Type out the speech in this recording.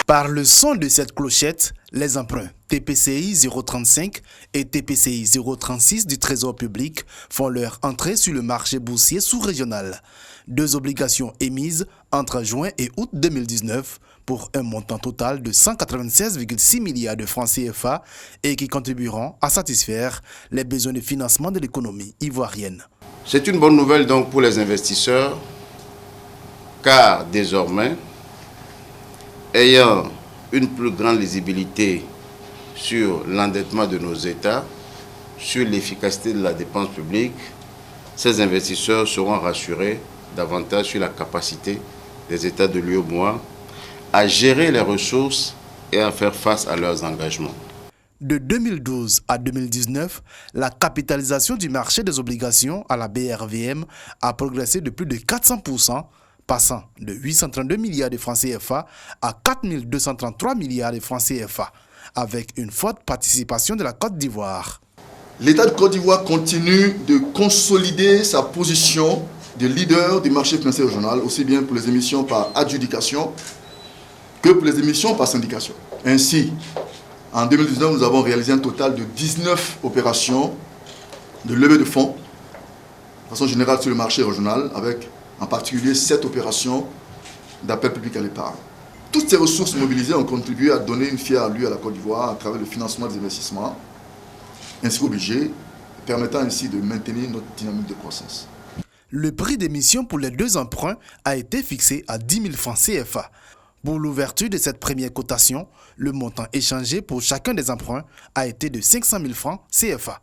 Par le son de cette clochette, les emprunts TPCI 035 et TPCI 036 du Trésor public font leur entrée sur le marché boursier sous-régional. Deux obligations émises entre juin et août 2019 pour un montant total de 196,6 milliards de francs CFA et qui contribueront à satisfaire les besoins de financement de l'économie ivoirienne. C'est une bonne nouvelle donc pour les investisseurs car désormais, ayant une plus grande lisibilité sur l'endettement de nos États, sur l'efficacité de la dépense publique, ces investisseurs seront rassurés davantage sur la capacité des États de l'UEMOA à gérer les ressources et à faire face à leurs engagements. De 2012 à 2019, la capitalisation du marché des obligations à la BRVM a progressé de plus de 400%, passant de 832 milliards de francs CFA à 4 233 milliards de francs CFA, avec une forte participation de la Côte d'Ivoire. L'État de Côte d'Ivoire continue de consolider sa position de leader du marché financier régional, aussi bien pour les émissions par adjudication que pour les émissions par syndication. Ainsi, en 2019, nous avons réalisé un total de 19 opérations de levée de fonds, de façon générale sur le marché régional, avec en particulier 7 opérations d'appel public à l'épargne. Toutes ces ressources mobilisées ont contribué à donner une fière allure à la Côte d'Ivoire à travers le financement des investissements, ainsi qu'au budget, permettant ainsi de maintenir notre dynamique de croissance. Le prix d'émission pour les deux emprunts a été fixé à 10 000 francs CFA. Pour l'ouverture de cette première cotation, le montant échangé pour chacun des emprunts a été de 500 000 francs CFA.